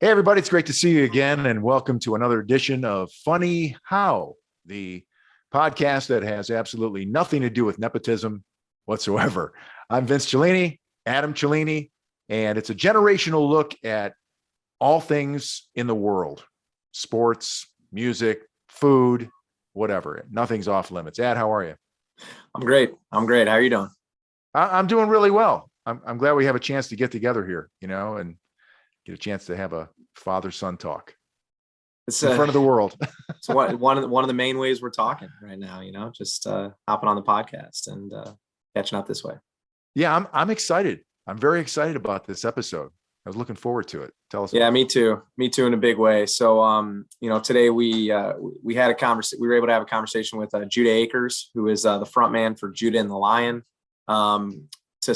Hey, everybody, it's great to see you again, and welcome to another edition of Funny How, the podcast that has absolutely nothing to do with nepotism whatsoever. I'm Vince Cellini, Adam Cellini, and it's a generational look at all things in the world: sports, music, food, whatever. Nothing's off limits. Ad, how are you? I'm great. How are you doing? I'm doing really well. I'm glad we have a chance to get together here, and get a chance to have a father-son talk It's in front of the world. it's one of the main ways we're talking right now. Just hopping on the podcast and catching up this way. Yeah, I'm excited. I'm very excited about this episode. I was looking forward to it. Tell us. Yeah, me too. Me too, in a big way. So, today we had a conversation. We were able to have a conversation with Judah Akers, who is the front man for Judah and the Lion. To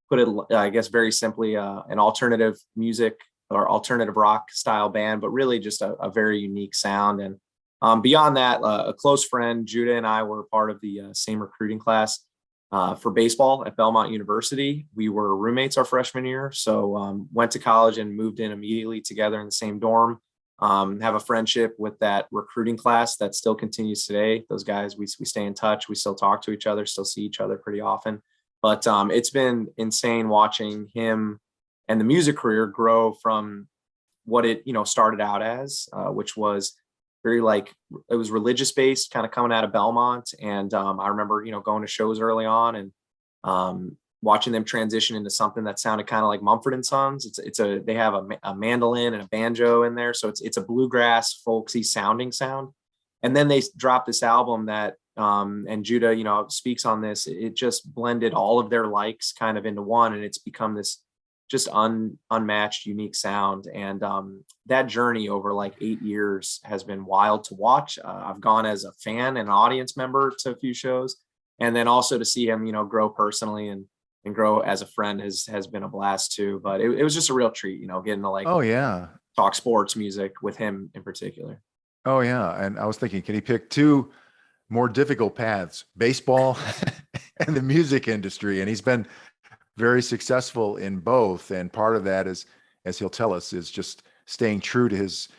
put it, I guess, very simply, an alternative music or alternative rock style band, but really just a very unique sound. And beyond that, a close friend, Judah, and I were part of the same recruiting class for baseball at Belmont University. We were roommates our freshman year, so went to college and moved in immediately together in the same dorm. Have a friendship with that recruiting class that still continues today. Those guys, we stay in touch. We still talk to each other, still see each other pretty often. But it's been insane watching him and the music career grow from what it started out as, which was very it was religious based, kind of coming out of Belmont. And I remember going to shows early on and watching them transition into something that sounded kind of like Mumford and Sons. They have a mandolin and a banjo in there, so it's a bluegrass folksy sounding sound. And then they dropped this album that and Judah speaks on this. It just blended all of their likes kind of into one, and it's become this just unmatched, unique sound. And that journey over like 8 years has been wild to watch. I've gone as a fan and an audience member to a few shows, and then also to see him, grow personally and grow as a friend has been a blast too. But it was just a real treat, getting to Oh yeah, talk sports music with him in particular. oh yeah. And I was thinking, can he pick two more difficult paths: baseball and the music industry? And he's been very successful in both. And part of that is, as he'll tell us, is just staying true to his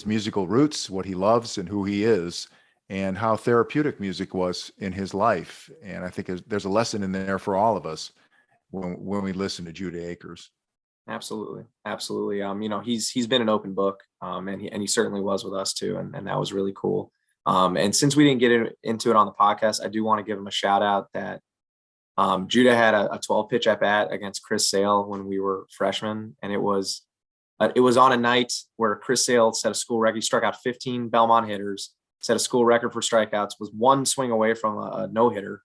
musical roots, what he loves and who he is, and how therapeutic music was in his life. And I think there's a lesson in there for all of us when we listen to Judah Akers. Absolutely. He's been an open book, and he certainly was with us too. And that was really cool. And since we didn't get into it on the podcast, I do want to give him a shout out that Judah had a 12 pitch at bat against Chris Sale when we were freshmen. And it was on a night where Chris Sale set a school record. He struck out 15 Belmont hitters, set a school record for strikeouts, was one swing away from a no hitter.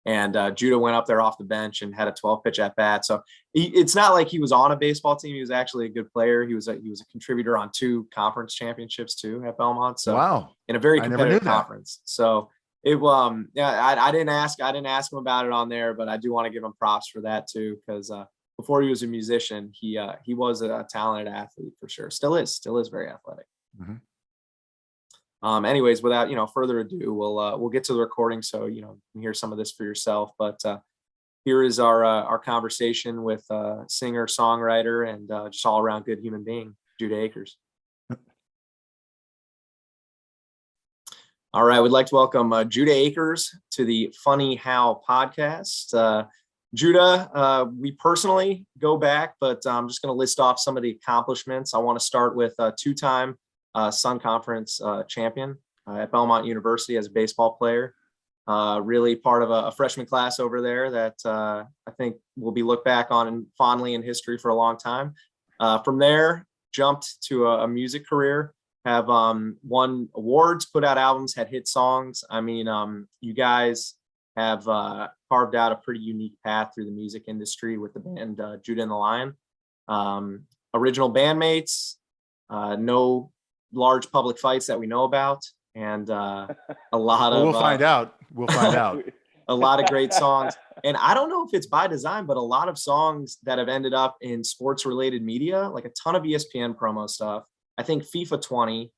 And Judah went up there off the bench and had a 12 pitch at bat. So it's not like he was on a baseball team. He was actually a good player. He was a contributor on 2 conference championships too at Belmont. So wow, in a very competitive conference. So I didn't ask him about it on there, but I do want to give him props for that too, because before he was a musician, he was a talented athlete for sure. Still is very athletic. Mm-hmm. Anyways, without further ado, we'll get to the recording, so you can hear some of this for yourself. But here is our conversation with singer, songwriter, and just all around good human being, Judah Akers. All right, we'd like to welcome Judah Akers to the Funny How podcast. Judah, we personally go back, but I'm just going to list off some of the accomplishments. I want to start with two-time Sun Conference champion at Belmont University as a baseball player. Really part of a freshman class over there that I think will be looked back on fondly in history for a long time. From there, jumped to a music career. Have won awards, put out albums, had hit songs. I mean, you guys have carved out a pretty unique path through the music industry with the band Judah and the Lion. Original bandmates, no large public fights that we know about, and a lot of we'll find out. A lot of great songs. And I don't know if it's by design, but a lot of songs that have ended up in sports related media, like a ton of ESPN promo stuff. I think FIFA 20,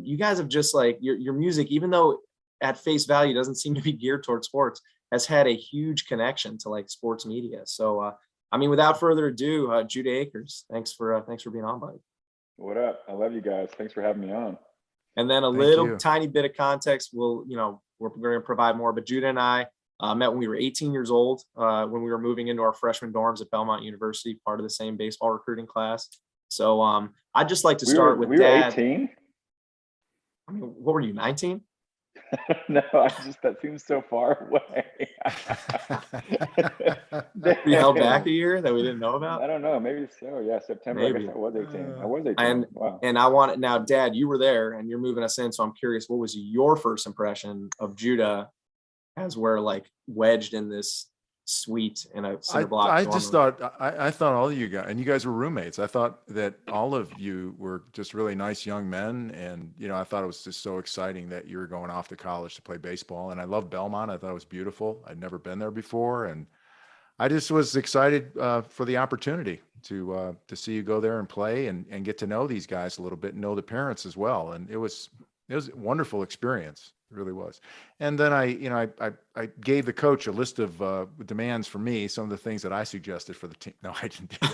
you guys have just your music, even though at face value doesn't seem to be geared towards sports, has had a huge connection to sports media. So, without further ado, Judah Akers, thanks for being on, buddy. What up? I love you guys. Thanks for having me on. And then a Thank little you. tiny bit of context, we're going to provide more, but Judah and I met when we were 18 years old, when we were moving into our freshman dorms at Belmont University, part of the same baseball recruiting class. So I'd just like to start with we were Dad. 18. I mean, what were you, 19? No, that seems so far away. We held back Damn. a year that we didn't know about. I don't know. Maybe so. Yeah, September. I Maybe. guess I was 18. I was 18. And Wow. and I want now, Dad, you were there and you're moving us in. So I'm curious, what was your first impression of Judah as we're like wedged in this suite in a cinder block I dorm just room? thought I thought all of you guys, and you guys were roommates. I thought that all of you were just really nice young men, and I thought it was just so exciting that you were going off to college to play baseball. And I love Belmont. I thought it was beautiful. I'd never been there before, and I just was excited for the opportunity to see you go there and play and get to know these guys a little bit and know the parents as well. And it was a wonderful experience. It really was. And then I gave the coach a list of demands for me, some of the things that I suggested for the team. No, I didn't do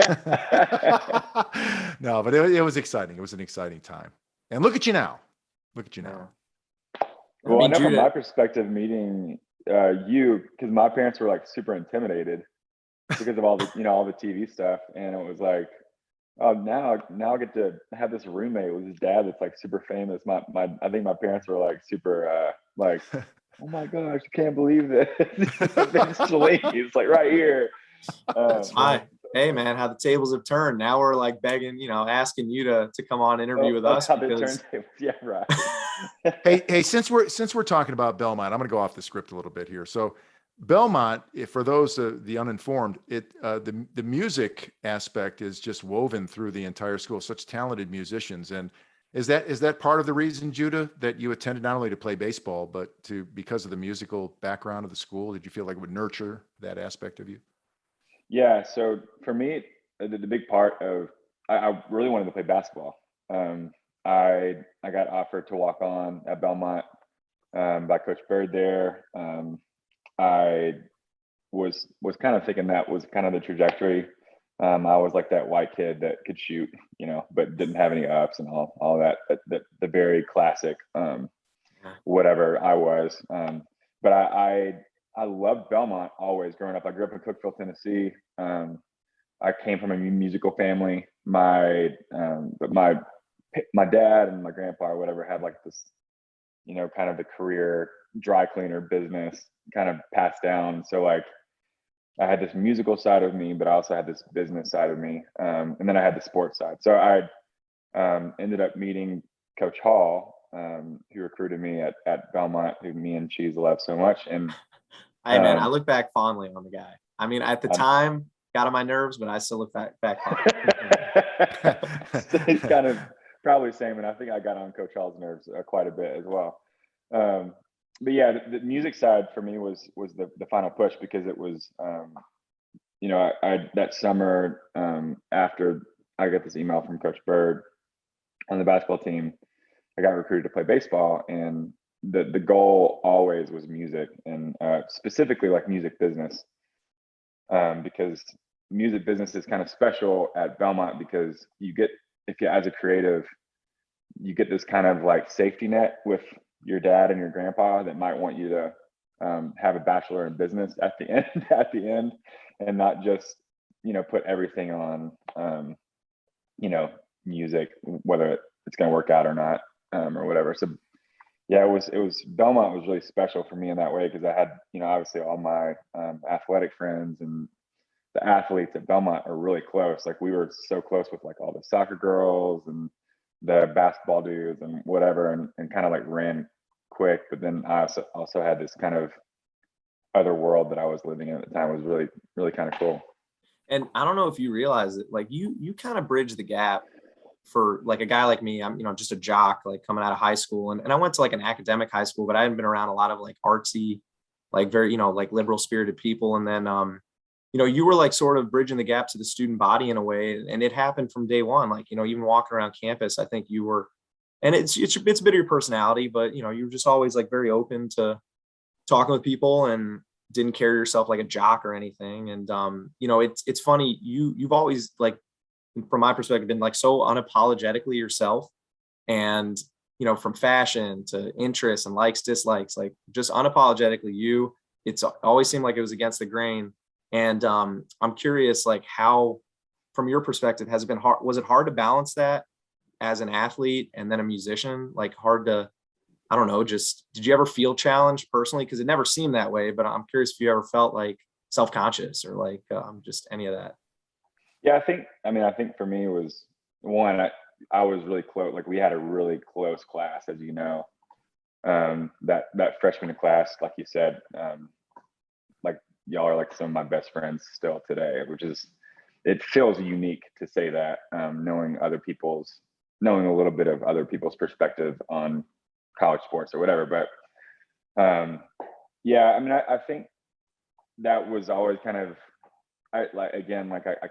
that. No, but it was exciting. It was an exciting time. And look at you now. Look at you now. Well, I know from Judah, my perspective, meeting you, because my parents were like super intimidated because of all the all the TV stuff, and it was like, oh, now I get to have this roommate with his dad that's like super famous. I think my parents were like super like, oh my gosh, I can't believe this. Eventually, it's like right here. hi. Hey man, how the tables have turned. Now we're like begging, asking you to come on interview with us. How the Because turntables. Yeah, right. Hey, since we're talking about Belmont, I'm going to go off the script a little bit here. So Belmont, for those the uninformed, the music aspect is just woven through the entire school. Such talented musicians, and is that part of the reason, Judah, that you attended not only to play baseball but because of the musical background of the school? Did you feel like it would nurture that aspect of you? Yeah, so for me, the big part of I really wanted to play basketball. I got offered to walk on at Belmont by Coach Bird there. I was kind of thinking that was kind of the trajectory. I was like that white kid that could shoot, but didn't have any ups and all that. The very classic whatever I was. But I loved Belmont always growing up. I grew up in Cookeville, Tennessee. I came from a musical family. But my dad and my grandpa or whatever had like this, kind of the career dry cleaner business kind of passed down. So like I had this musical side of me, but I also had this business side of me. And then I had the sports side. So I ended up meeting Coach Hall, who recruited me at Belmont, who me and Cheese love so much. And hey man, I look back fondly on the guy. I mean, at the time, got on my nerves, but I still look back fondly. So it's kind of probably same, and I think I got on Coach Hall's nerves quite a bit as well. But yeah, the music side for me was the final push, because it was, I that summer after I got this email from Coach Bird on the basketball team, I got recruited to play baseball, and the goal always was music, and specifically like music business, because music business is kind of special at Belmont, because if you as a creative, you get this kind of like safety net with your dad and your grandpa that might want you to have a bachelor in business at the end, and not just put everything on music, whether it's going to work out or not, or whatever. So yeah, it was Belmont was really special for me in that way, because I had obviously all my athletic friends, and the athletes at Belmont are really close. Like we were so close with like all the soccer girls and the basketball dudes and whatever, and kind of like ran quick. But then I also had this kind of other world that I was living in at the time. It was really, really kind of cool. And I don't know if you realize it, like you kind of bridge the gap for like a guy like me. I'm, just a jock, like coming out of high school, and I went to like an academic high school, but I hadn't been around a lot of like artsy, like very, like liberal spirited people. And then, you were like sort of bridging the gap to the student body in a way. And it happened from day one. Like, even walking around campus, I think you were, and it's a bit of your personality, but, you were just always like very open to talking with people and didn't carry yourself like a jock or anything. And, it's funny, you've always like from my perspective, been like so unapologetically yourself, and from fashion to interests and likes, dislikes, like just unapologetically you. It's always seemed like it was against the grain. And I'm curious, like, how, from your perspective, has it been hard? Was it hard to balance that as an athlete and then a musician? Like, hard to, I don't know, just, did you ever feel challenged personally? Because it never seemed that way, but I'm curious if you ever felt like self-conscious or like just any of that. Yeah, I think for me it was one, I was really close. Like we had a really close class, as you know, that freshman class, like you said, like y'all are like some of my best friends still today, which is, it feels unique to say that, knowing a little bit of other people's perspective on college sports or whatever. But yeah, I mean, I think that was always kind of, I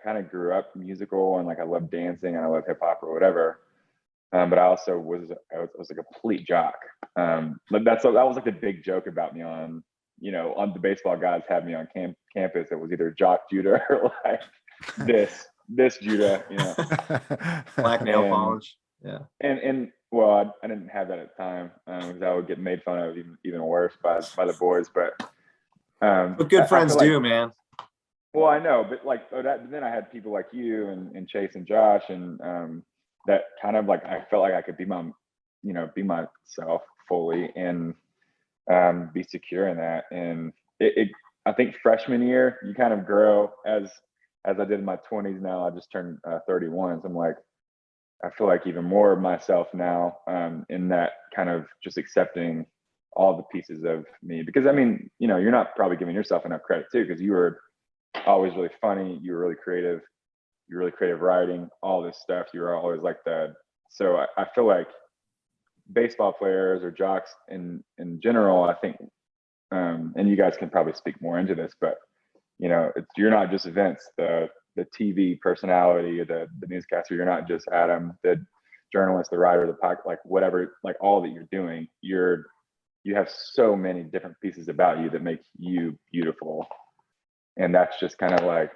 kind of grew up musical, and like I love dancing and I love hip hop or whatever. But I also was a complete jock. But that was like the big joke about me on the baseball guys had me on campus. It was either jock Judah or like this Judah, Black nail polish. Yeah. And well, I didn't have that at the time, because I would get made fun of even worse by the boys. But good friends do, man. Well, I know, but like then I had people like you and Chase and Josh, and that kind of like I felt like I could be myself fully and be secure in that. And I think freshman year you kind of grow as I did in my 20s. Now I just turned 31, so I'm like, I feel like even more of myself now, in that kind of just accepting all the pieces of me. Because I mean, you're not probably giving yourself enough credit too, because you were always really funny, you were really creative, writing, all this stuff. You were always like that. So I feel like baseball players or jocks in general, I think, and you guys can probably speak more into this, but you're not just Vince, the TV personality, the newscaster. You're not just Adam, the journalist, the writer, the podcast, like whatever, like all that you're doing. You have so many different pieces about you that make you beautiful. And that's just kind of like,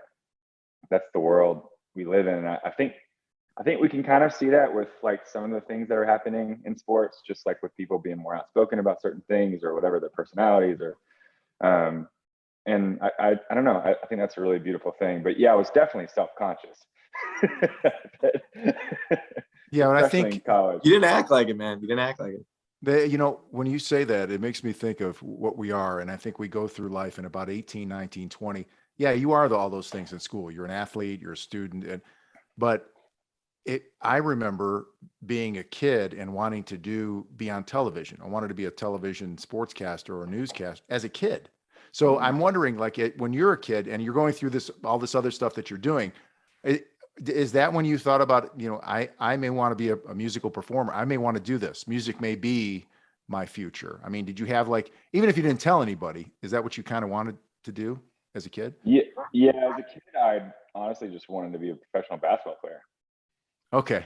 that's the world we live in. And I think we can kind of see that with like some of the things that are happening in sports, just like with people being more outspoken about certain things or whatever, their personalities or, and I don't know. I think that's a really beautiful thing. But yeah, I was definitely self-conscious. Yeah, and I think in college. You didn't act like it, man. You didn't act like it. When you say that, it makes me think of what we are. And I think we go through life in about 18, 19, 20. Yeah, you are all those things in school. You're an athlete, you're a student. But I remember being a kid and wanting to be on television. I wanted to be a television sportscaster or a newscaster as a kid. So I'm wondering, like, when you're a kid and you're going through all this other stuff that you're doing, is that when you thought about, I may want to be a musical performer. I may want to do this. Music may be my future. I mean, did you have like, even if you didn't tell anybody, is that what you kind of wanted to do as a kid? Yeah. As a kid, I honestly just wanted to be a professional basketball player. Okay.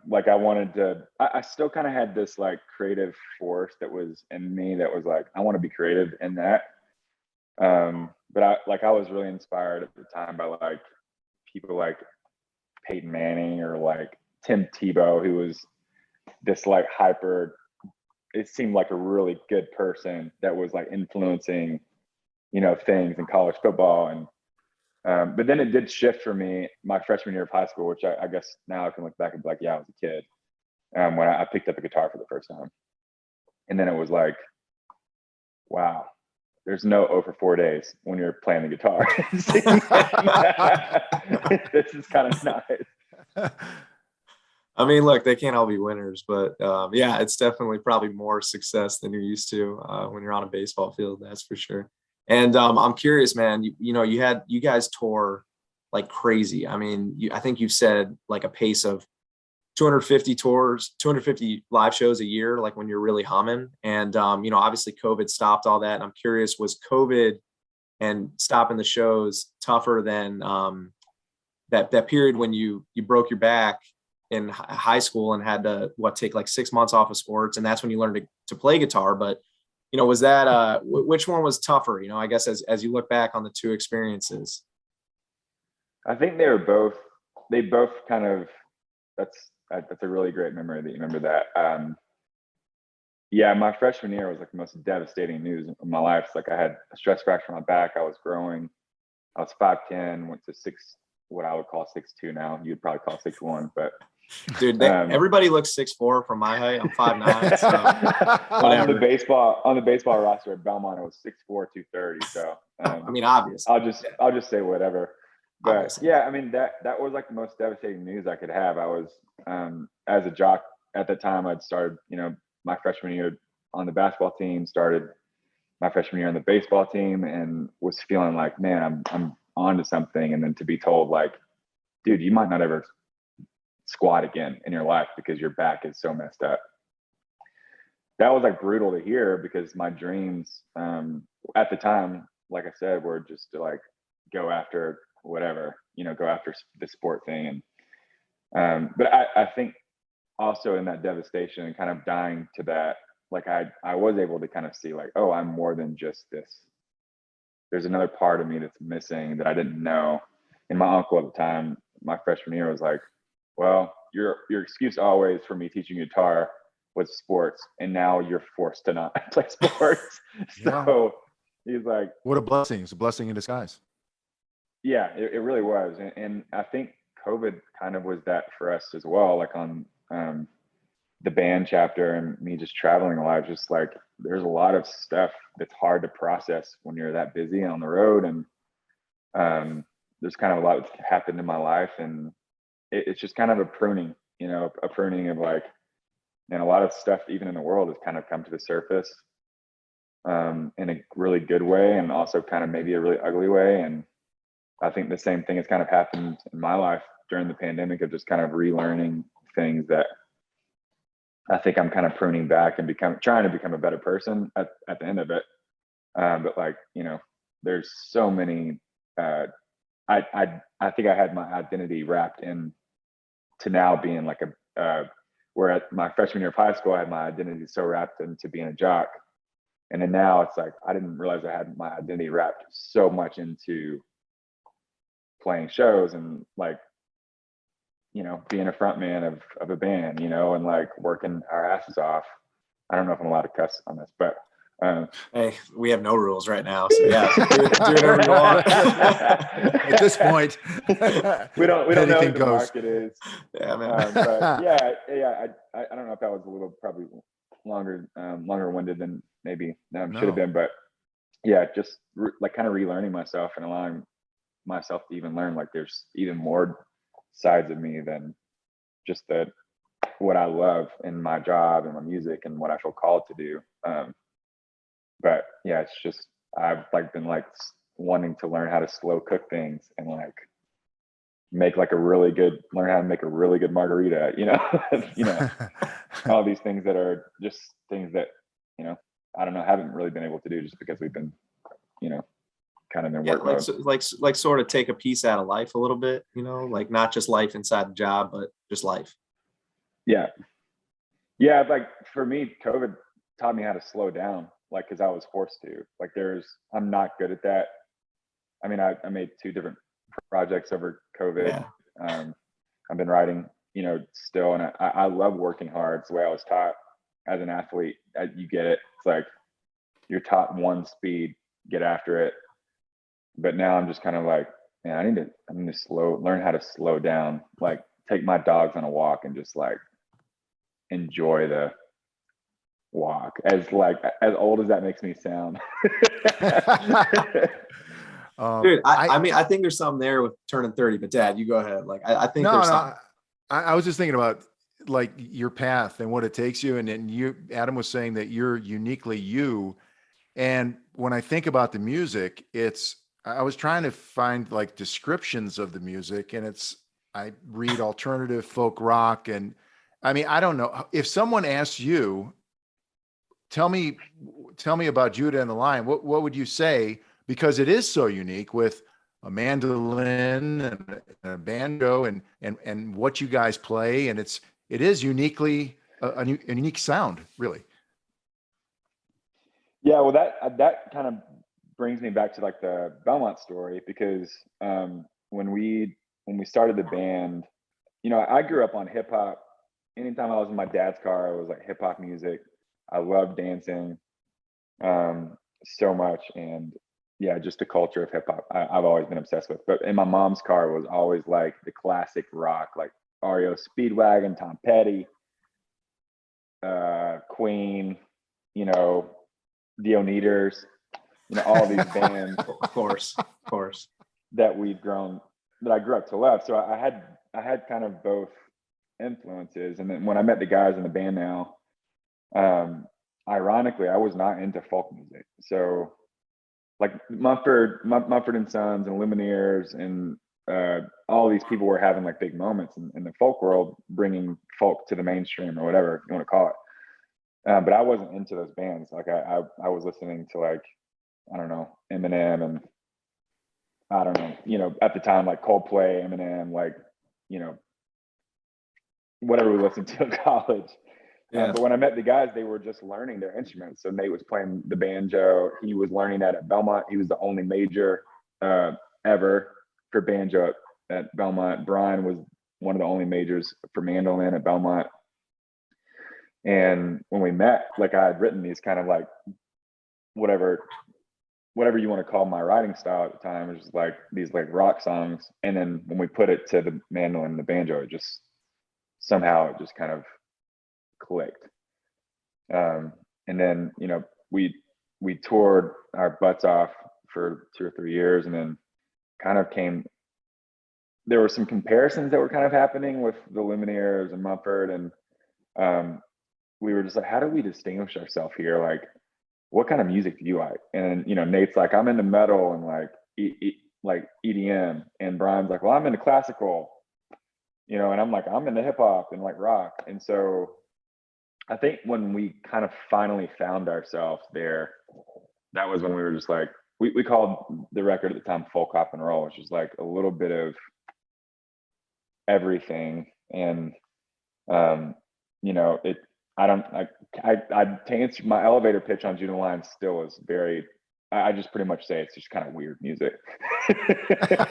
Like I wanted to, I still kind of had this like creative force that was in me that was like, I want to be creative in that. But I was really inspired at the time by like people like Peyton Manning or like Tim Tebow, who was this like it seemed like a really good person that was like influencing, things in college football. And, but then it did shift for me my freshman year of high school, which I guess now I can look back and be like, yeah, I was a kid, when I picked up a guitar for the first time. And then it was like, wow, there's no 0 for 4 days when you're playing the guitar. This is kind of nice. I mean, look, they can't all be winners, but yeah, it's definitely probably more success than you're used to when you're on a baseball field. That's for sure. And I'm curious, man, you guys tour like crazy. I mean, I think you've said like a pace of 250 live shows a year, like when you're really humming. And, obviously COVID stopped all that. And I'm curious, was COVID and stopping the shows tougher than that period when you broke your back in high school and had to take like 6 months off of sports, and that's when you learned to play guitar? But was that which one was tougher, I guess, as you look back on the two experiences? I think they were both they both kind of, that's a really great memory that you remember that. Yeah, my freshman year was like the most devastating news of my life. It's like I had a stress fracture on my back. I was growing. I was 5'10", went to what I would call 6'2" now. You'd probably call 6'1", but dude, everybody looks 6'4" from my height. I'm 5'9", so on the baseball roster at Belmont, it was 6'4", 230. So I mean, obviously, I'll just say whatever. But obviously. yeah, I mean that was like the most devastating news I could have. I was as a jock at the time. I'd started, my freshman year on the basketball team, started my freshman year on the baseball team, and was feeling like, man, I'm on to something. And then to be told like, dude, you might not ever squat again in your life because your back is so messed up. That was like brutal to hear, because my dreams at the time, like I said, were just to like go after whatever, go after the sport thing. And but I think also in that devastation and kind of dying to that, like I was able to kind of see like, oh, I'm more than just this. There's another part of me that's missing that I didn't know. And my uncle at the time, my freshman year, was like, well, your excuse always for me teaching guitar was sports, and now you're forced to not play sports. So he's like, what a blessing. It's a blessing in disguise. Yeah, it really was. And I think COVID kind of was that for us as well. Like on the band chapter and me just traveling a lot, just like there's a lot of stuff that's hard to process when you're that busy on the road. And there's kind of a lot that's happened in my life, and it's just kind of a pruning, a pruning of like, and a lot of stuff even in the world has kind of come to the surface in a really good way, and also kind of maybe a really ugly way. And I think the same thing has kind of happened in my life during the pandemic, of just kind of relearning things that I think I'm kind of pruning back and trying to become a better person at the end of it. But like, there's so many, I think I had my identity wrapped in to now being like where at my freshman year of high school, I had my identity so wrapped into being a jock. And then now it's like, I didn't realize I had my identity wrapped so much into playing shows and like, being a front man of a band, and like working our asses off. I don't know if I'm allowed to cuss on this, but hey, we have no rules right now, so yeah, do whatever you want. At this point, we don't know anything who the goes. market is. Yeah, man. But yeah. I don't know if that was a little probably longer winded than maybe should have been, but yeah, just like kind of relearning myself and allowing myself to even learn like there's even more sides of me than just what I love in my job and my music and what I feel called to do. But yeah, it's just I've like been like wanting to learn how to slow cook things and like make like learn how to make a really good margarita, all these things that are just things that, I don't know, haven't really been able to do just because we've been, kind of in work mode. Like sort of take a piece out of life a little bit, like not just life inside the job, but just life. Yeah. Like for me, COVID taught me how to slow down, like, cause I was forced to. Like I'm not good at that. I mean, I made 2 different projects over COVID. Yeah. I've been writing, still, and I love working hard. It's the way I was taught as an athlete. You get it. It's like you're taught one speed, get after it. But now I'm just kind of like, man, I need to learn how to slow down, like take my dogs on a walk and just like enjoy the walk. As old as that makes me sound. Dude, I mean, I think there's something there with turning 30, but Dad, you go ahead. Like, I think there's something. I was just thinking about like your path and what it takes you. And then Adam was saying that you're uniquely you. And when I think about the music, I was trying to find like descriptions of the music, and I read alternative folk rock. And I mean, I don't know if someone asks you, tell me about Judah and the Lion, what would you say? Because it is so unique with a mandolin and a banjo and what you guys play. And it is uniquely a unique sound, really. Yeah. Well, that kind of brings me back to like the Belmont story, because when we when we started the band, you know, I grew up on hip hop. Anytime I was in my dad's car, it was like hip hop music. I loved dancing so much. And yeah, just the culture of hip hop I've always been obsessed with. But in my mom's car was always like the classic rock, like REO Speedwagon, Tom Petty, Queen, you know, the Oneaters, you know, all these bands. Of course. That I grew up to love. So I had kind of both influences. And then when I met the guys in the band now, ironically, I was not into folk music. So like Mumford and Sons and Lumineers and all these people were having like big moments in the folk world, bringing folk to the mainstream or whatever you want to call it. But I wasn't into those bands. Like I was listening to like, I don't know, Eminem and I don't know, you know, at the time, like Coldplay, Eminem, like, you know, whatever we listened to in college. Yeah. But when I met the guys, they were just learning their instruments. So Nate was playing the banjo. He was learning that at Belmont. He was the only major ever for banjo at Belmont. Brian was one of the only majors for mandolin at Belmont. And when we met, like I had written these kind of like whatever you want to call my writing style at the time, it was just like these like rock songs. And then when we put it to the mandolin and the banjo, it just kind of clicked. And then, you know, we toured our butts off for 2 or 3 years, and then there were some comparisons that were kind of happening with the Lumineers and Mumford, and we were just like, how do we distinguish ourselves here? Like, what kind of music do you like? And, you know, Nate's like, I'm into metal and like EDM. And Brian's like, well, I'm into classical, you know, and I'm like, I'm into hip hop and like rock. And so I think when we kind of finally found ourselves there, that was when we were just like, we called the record at the time Folk Hop and Roll, which was like a little bit of everything. And, you know, to answer my elevator pitch on Judah Line still is very, I just pretty much say it's just kind of weird music. That's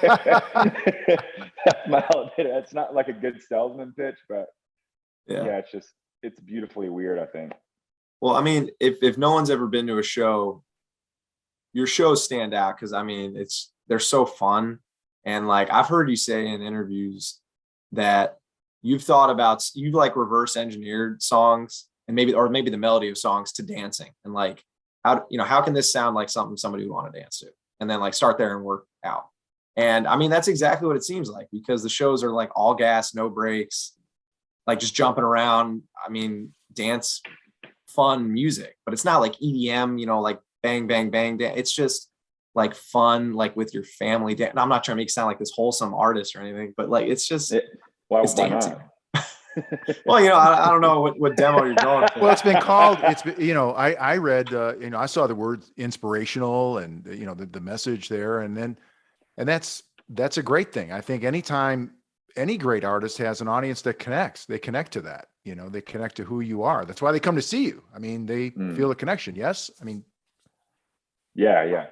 my elevator. It's not like a good salesman pitch, but yeah, it's beautifully weird, I think. Well, I mean, if no one's ever been to a show, your shows stand out because I mean, they're so fun. And like I've heard you say in interviews that you've like reverse engineered songs and maybe the melody of songs to dancing, and like how can this sound like something somebody would want to dance to, and then like start there and work out. And I mean, that's exactly what it seems like, because the shows are like all gas, no breaks, like just jumping around. I mean, dance, fun music, but it's not like EDM, you know, like bang, bang, bang. It's just like fun, like with your family. And I'm not trying to make it sound like this wholesome artist or anything, but like, it's just, it's dancing. Well, you know, I don't know what demo you're going for. Well, you know, I read, you know, I saw the word inspirational and, you know, the message there, and that's a great thing. I think anytime any great artist has an audience that connects, they connect to that, you know, they connect to who you are. That's why they come to see you. I mean, they feel a connection. Yes. I mean, yeah.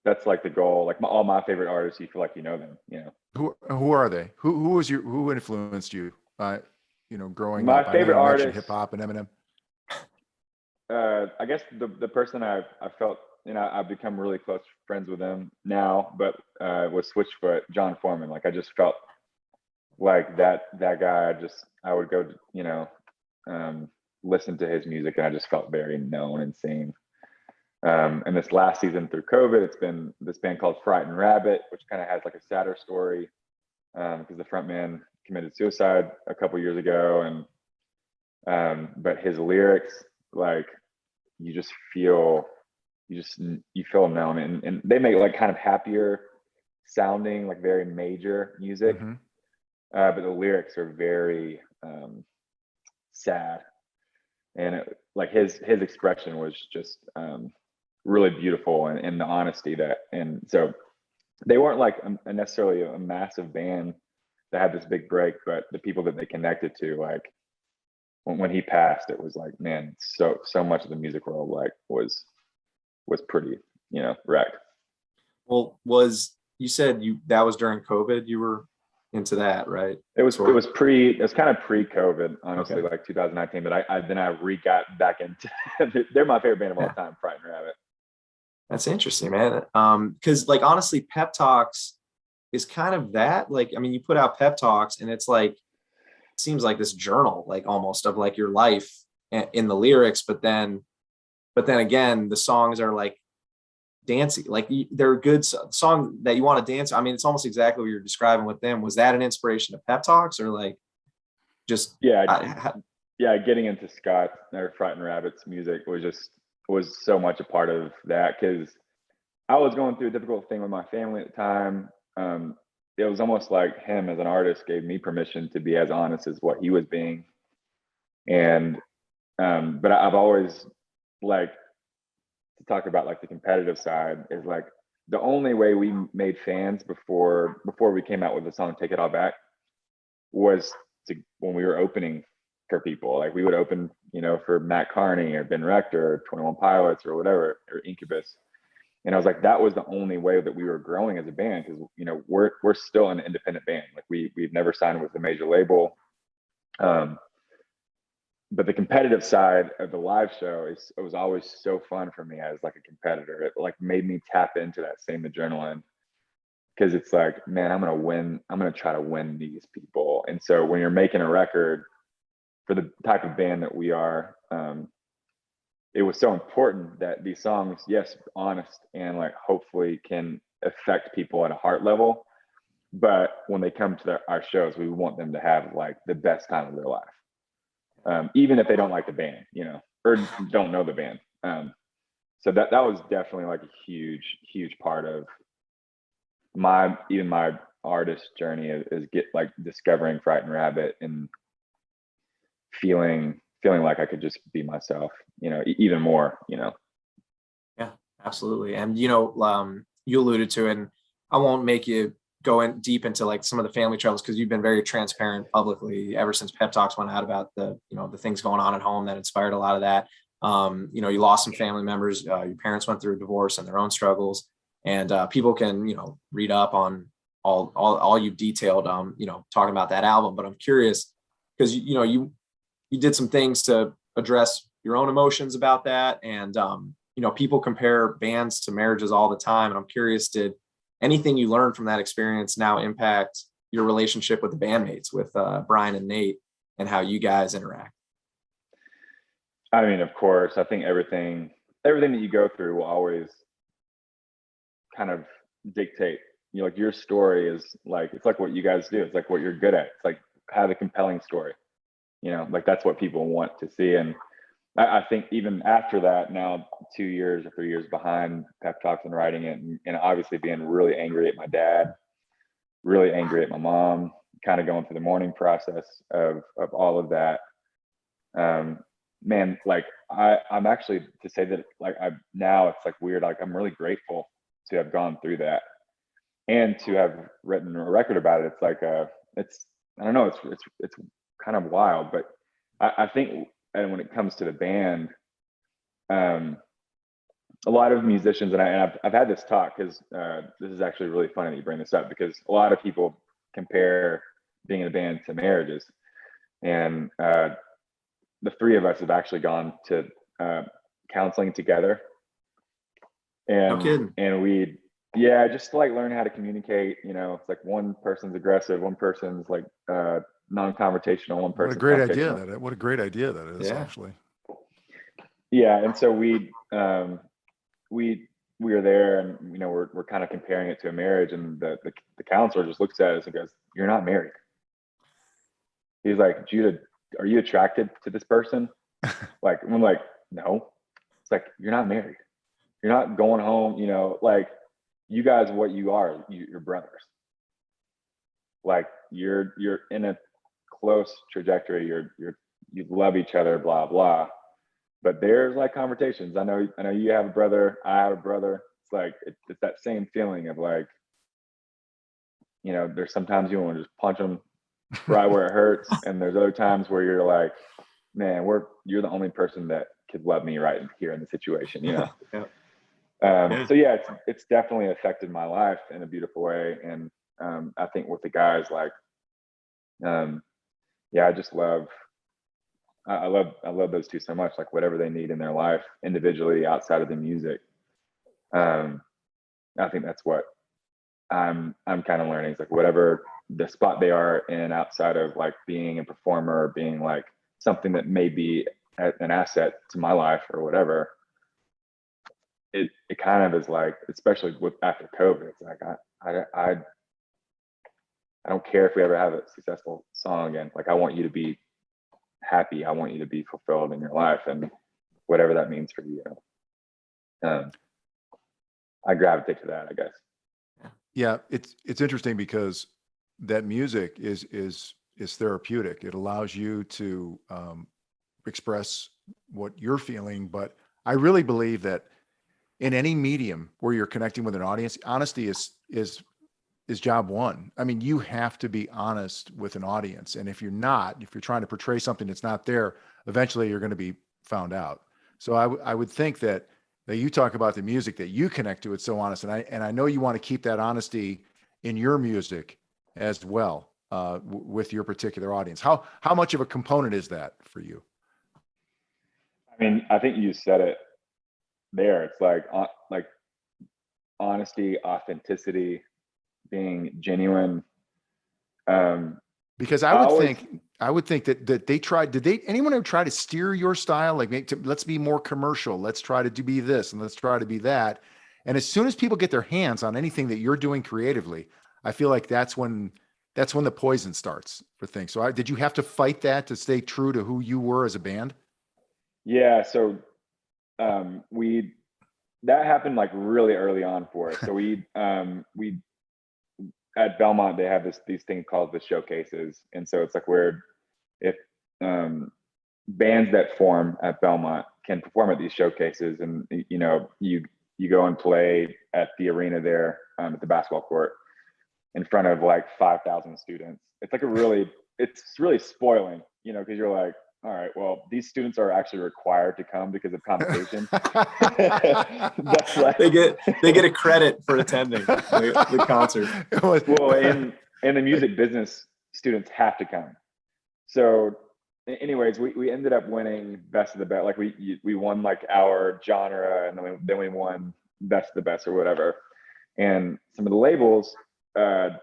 That's like the goal. Like all my favorite artists, you feel like you know them, you know. Who are they? Who influenced you? You know, growing my up? Favorite artist, hip hop and Eminem. I guess the person I felt, you know, I've become really close friends with him now, but was Switchfoot, John Foreman. Like I just felt like that guy. I would go, you know, listen to his music, and I just felt very known and seen. And this last season through COVID, it's been this band called Frightened Rabbit, which kind of has like a sadder story, because the front man committed suicide a couple years ago, and but his lyrics, like you feel known, and they make like kind of happier sounding, like very major music, but the lyrics are very sad, and like his expression was just really beautiful, and the honesty and so they weren't like necessarily a massive band that had this big break, but the people that they connected to, like when he passed, it was like, man, so much of the music world like was pretty, you know, wrecked. Well, you said that was during COVID you were into that, right? It was kind of pre-COVID, honestly, Okay. like 2019. But I got back into. They're my favorite band of all time, Frightened Rabbit. That's interesting, man. Because like honestly, pep talks is kind of that. Like, I mean, you put out pep talks, and it's like seems like this journal, like almost of like your life in the lyrics, but then again, the songs are like dancing, like they're good song that you want to dance. I mean, it's almost exactly what you're describing with them. Was that an inspiration to pep talks, or like just getting into Scott or Frightened Rabbit's music was so much a part of that, because I was going through a difficult thing with my family at the time. It was almost like him as an artist gave me permission to be as honest as what he was being. And but I've always like to talk about like the competitive side is like the only way we made fans before we came out with the song Take It All Back was when we were opening for people. Like we would open, for Matt Carney or Ben Rector or 21 Pilots or whatever, or Incubus. And I was like, that was the only way that we were growing as a band, because we're still an independent band. Like we've never signed with a major label. But the competitive side of the live show it was always so fun for me as like a competitor. It like made me tap into that same adrenaline, because it's like, man, I'm gonna win. I'm gonna try to win these people. And so when you're making a record for the type of band that we are, it was so important that these songs, yes, honest and like hopefully can affect people at a heart level. But when they come to our shows, we want them to have like the best time of their life, even if they don't like the band, or don't know the band. So that was definitely like a huge part of my artist journey is discovering Frightened Rabbit and feeling like I could just be myself, even more, Yeah, absolutely. And you alluded to it, and I won't make you go in deep into like some of the family troubles, because you've been very transparent publicly ever since pep talks went out about the the things going on at home that inspired a lot of that. You lost some family members. Your parents went through a divorce and their own struggles, and people can read up on all you detailed talking about that album. But I'm curious, because you did some things to address your own emotions about that, and people compare bands to marriages all the time, and I'm curious, did anything you learned from that experience now impact your relationship with the bandmates, with Brian and Nate, and how you guys interact? I mean, of course, I think everything that you go through will always kind of dictate, like your story is like, it's like what you guys do. It's like what you're good at. It's like have a compelling story, like that's what people want to see. And I think even after that, now 2 years or 3 years behind pep talks and writing it, and obviously being really angry at my dad, really angry at my mom, kind of going through the mourning process of all of that. Man, like I'm actually, to say that, like now it's like weird. Like I'm really grateful to have gone through that and to have written a record about it. It's like I don't know, it's kind of wild, but I think, and when it comes to the band, a lot of musicians, and I've had this talk, because this is actually really funny that you bring this up, because a lot of people compare being in a band to marriages, and the three of us have actually gone to counseling together, and No kidding. we just to like learn how to communicate. It's like one person's aggressive, one person's like non-confrontational, one person. What a great idea that is, Yeah. actually. Yeah, and so we are there, and we're kind of comparing it to a marriage, and the counselor just looks at us and goes, "You're not married." He's like, "Judah, are you attracted to this person?" Like, I'm like, "No." It's like, "You're not married. You're not going home. Like, you guys, what you are, you're brothers. Like, you're in a close trajectory. You love each other, blah blah. But there's like conversations. I know you have a brother. I have a brother. It's like it's that same feeling of like, there's sometimes you want to just punch them right where it hurts, and there's other times where you're like, man, you're the only person that could love me right here in the situation, Yeah. So yeah, it's definitely affected my life in a beautiful way, and I think with the guys, like Yeah, I just love, I love those two so much, like whatever they need in their life individually outside of the music. I think that's what I'm kind of learning. It's like whatever the spot they are in outside of like being a performer or being like something that may be an asset to my life or whatever. It kind of is like, especially with after COVID, it's like I don't care if we ever have a successful song again. Like I want you to be happy. I want you to be fulfilled in your life, and whatever that means for you. I gravitate to that, I guess. Yeah, it's interesting because that music is therapeutic. It allows you to express what you're feeling. But I really believe that in any medium where you're connecting with an audience, honesty is job one. I mean, you have to be honest with an audience, and if you're not, if you're trying to portray something that's not there, eventually you're going to be found out. So I would think that you talk about the music that you connect to, it's so honest, and I know you want to keep that honesty in your music as well, with your particular audience. How much of a component is that for you? I mean, I think you said it there. It's like honesty, authenticity, being genuine. Because I would think that they tried. Did anyone ever try to steer your style? Like, let's be more commercial. Let's try to be this and let's try to be that. And as soon as people get their hands on anything that you're doing creatively, I feel like that's when the poison starts for things. So did you have to fight that to stay true to who you were as a band? Yeah. So that happened like really early on for us. So we at Belmont, they have these things called the showcases. And so it's like where if bands that form at Belmont can perform at these showcases, and you go and play at the arena there, at the basketball court in front of like 5,000 students. It's like it's really spoiling, because you're like, all right, well, these students are actually required to come because of competition. That's like, they get a credit for attending the concert. Well, in the music business, students have to come. So anyways, we ended up winning best of the best. Like we won like our genre, and then we won best of the best or whatever. And some of the labels, at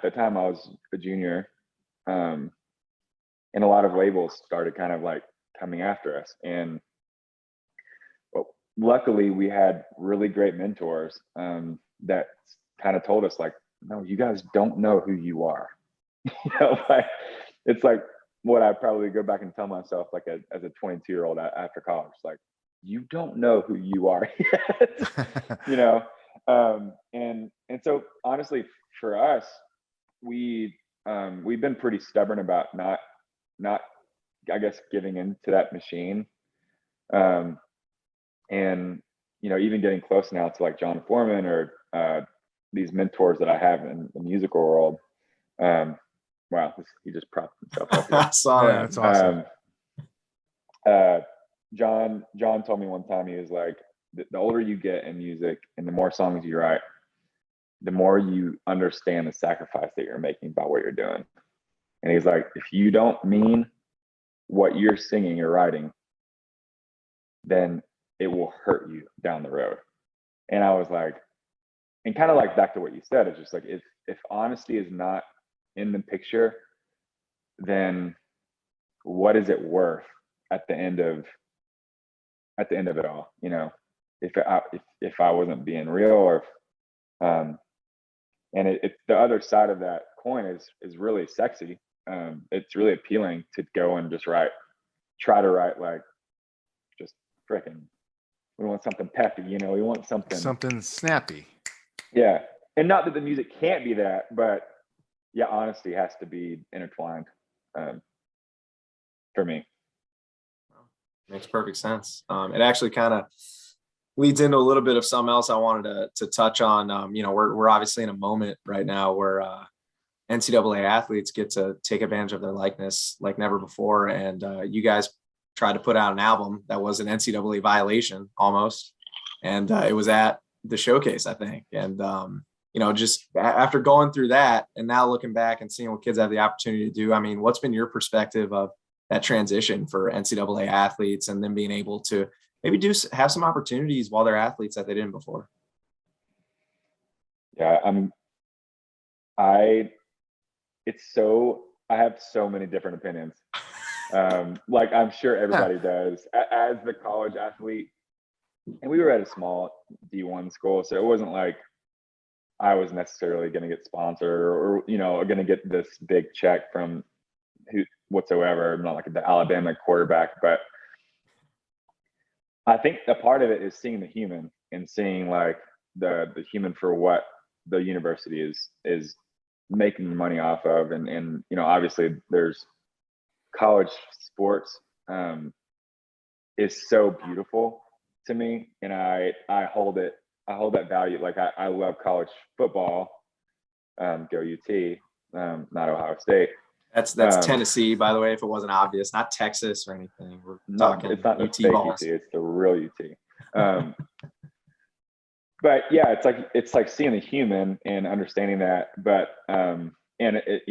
the time I was a junior, and a lot of labels started kind of like coming after us. And luckily we had really great mentors that kind of told us like, no, you guys don't know who you are. Like, it's like what I probably go back and tell myself like as a 22-year-old after college, like, you don't know who you are yet. And so honestly for us, we've been pretty stubborn about not I guess giving into that machine, and even getting close now to like John Foreman or these mentors that I have in the musical world. Wow, he just propped himself up here. I saw that. That's awesome. John told me one time, he was like, the older you get in music and the more songs you write, the more you understand the sacrifice that you're making by what you're doing. And he's like, if you don't mean what you're singing or writing, then it will hurt you down the road. And I was like, and kind of like back to what you said, it's just like, if honesty is not in the picture, then what is it worth at the end of it all? If I wasn't being real, or and it's the other side of that coin is really sexy. It's really appealing to go and just try to write like just freaking, we want something peppy, we want something snappy. Yeah. And not that the music can't be that, but yeah, honesty has to be intertwined, for me. Makes perfect sense. It actually kind of leads into a little bit of something else I wanted to touch on. We're obviously in a moment right now where NCAA athletes get to take advantage of their likeness like never before. And you guys tried to put out an album that was an NCAA violation almost. And it was at the showcase, I think. And just after going through that and now looking back and seeing what kids have the opportunity to do, I mean, what's been your perspective of that transition for NCAA athletes and then being able to maybe have some opportunities while they're athletes that they didn't before? Yeah, I have so many different opinions. Like I'm sure everybody does. As the college athlete, and we were at a small D1 school, so it wasn't like I was necessarily going to get sponsored or going to get this big check from who whatsoever. I'm not like the Alabama quarterback, but I think a part of it is seeing the human and seeing like the human for what the university is making money off of, and obviously there's college sports is so beautiful to me, and I hold that value. Like I love college football. Go UT, not Ohio State. That's Tennessee, by the way, if it wasn't obvious, not Texas or anything. We're talking it's not UT the fake balls. UT, it's the real UT. But yeah, it's like seeing the human and understanding that. But and it,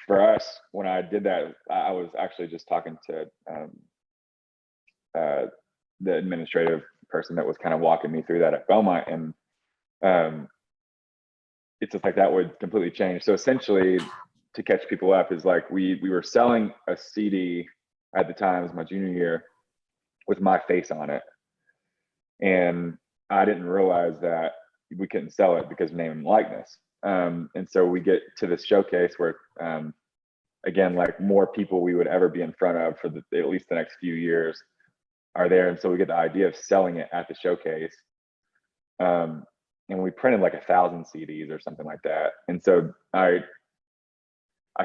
for us, when I did that, I was actually just talking to the administrative person that was kind of walking me through that at Belmont, and it's just like that would completely change. So essentially, to catch people up, is like we were selling a CD at the time, it was my junior year, with my face on it, and I didn't realize that we couldn't sell it because of name and likeness. And so we get to this showcase where, again, like more people we would ever be in front of for at least the next few years are there. And so we get the idea of selling it at the showcase. And we printed like 1,000 CDs or something like that. And so I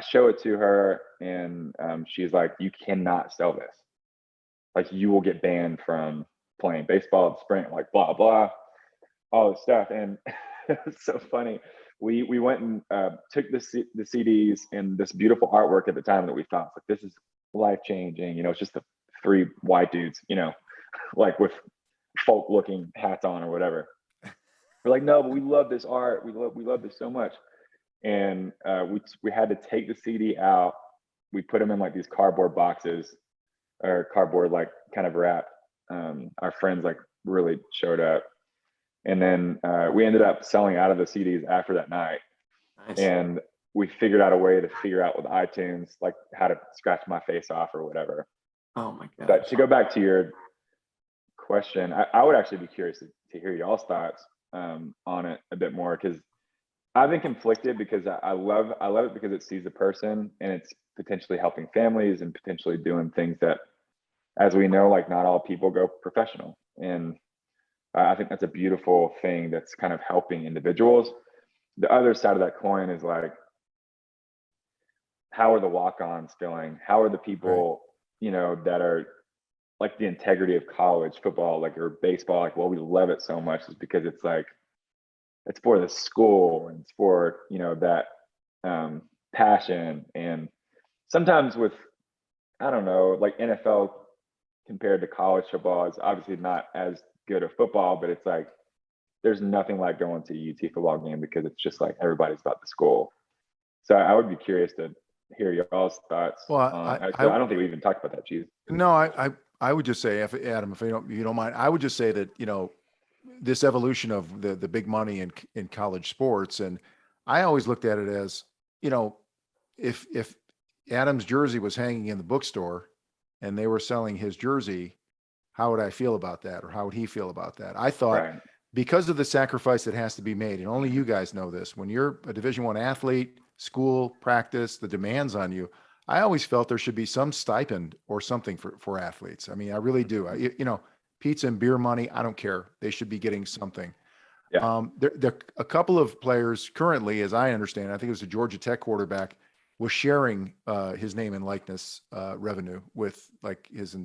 show it to her, and she's like, "You cannot sell this. Like, you will get banned from playing baseball at Sprint," like blah, blah, all this stuff. And it's so funny. We went and took the CDs and this beautiful artwork at the time that we thought, like, this is life-changing. It's just the 3 white dudes, like with folk looking hats on or whatever. We're like, no, but we love this art. We love this so much. And we had to take the CD out. We put them in like these cardboard boxes, or cardboard like kind of wrap. Our friends like really showed up, and then we ended up selling out of the CDs after that night. Nice. And we figured out a way to figure out with iTunes like how to scratch my face off or whatever. Oh my god! But to go back to your question, I would actually be curious to hear y'all's thoughts on it a bit more, because I've been conflicted, because I love it because it sees the person, and it's potentially helping families and potentially doing things that, as we know, like not all people go professional. And I think that's a beautiful thing that's kind of helping individuals. The other side of that coin is like, how are the walk-ons going? How are the people, that are like the integrity of college football, like, or baseball, like, well, we love it so much is because it's like, it's for the school, and it's for, that passion. And sometimes with, I don't know, like NFL compared to college football is obviously not as good of football, but it's like, there's nothing like going to a UT football game, because it's just like everybody's about the school. So I would be curious to hear y'all's thoughts. Well, I don't think we even talked about that, Cheese. No, I would just say, Adam, if you don't mind, I would just say that, this evolution of the big money in college sports. And I always looked at it as, if Adam's jersey was hanging in the bookstore and they were selling his jersey, how would I feel about that? Or how would he feel about that? I thought, Right. because of the sacrifice that has to be made, and only you guys know this, when you're a Division I athlete, school, practice, the demands on you, I always felt there should be some stipend or something for athletes. I mean, I really do. Pizza and beer money, I don't care. They should be getting something. Yeah. There a couple of players currently, as I understand, I think it was a Georgia Tech quarterback, was sharing his name and likeness revenue with like his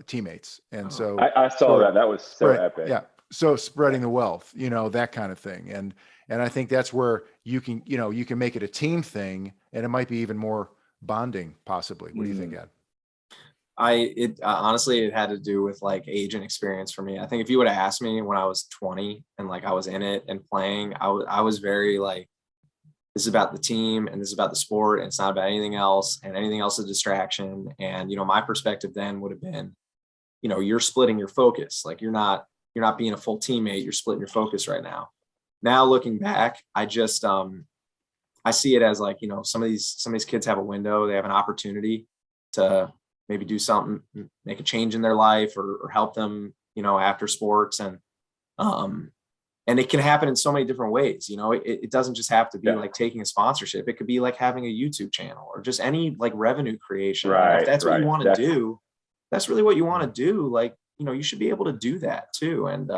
teammates. And so I saw that. That was so epic. Yeah. So spreading the wealth, that kind of thing. And I think that's where you can make it a team thing, and it might be even more bonding, possibly. What do you think, Ed? Honestly, it had to do with like age and experience for me. I think if you would have asked me when I was 20 and like I was in it and playing, I was very like, this is about the team and this is about the sport and it's not about anything else, and anything else is a distraction. And, my perspective then would have been, you're splitting your focus. Like you're not being a full teammate. You're splitting your focus right now. Now looking back, I just, I see it as like, some of these kids have a window, they have an opportunity to maybe do something, make a change in their life or help them, after sports. And it can happen in so many different ways. It doesn't just have to be like taking a sponsorship. It could be like having a YouTube channel or just any like revenue creation. Right. If that's what you want to do, that's really what you want to do. Like, you should be able to do that too. And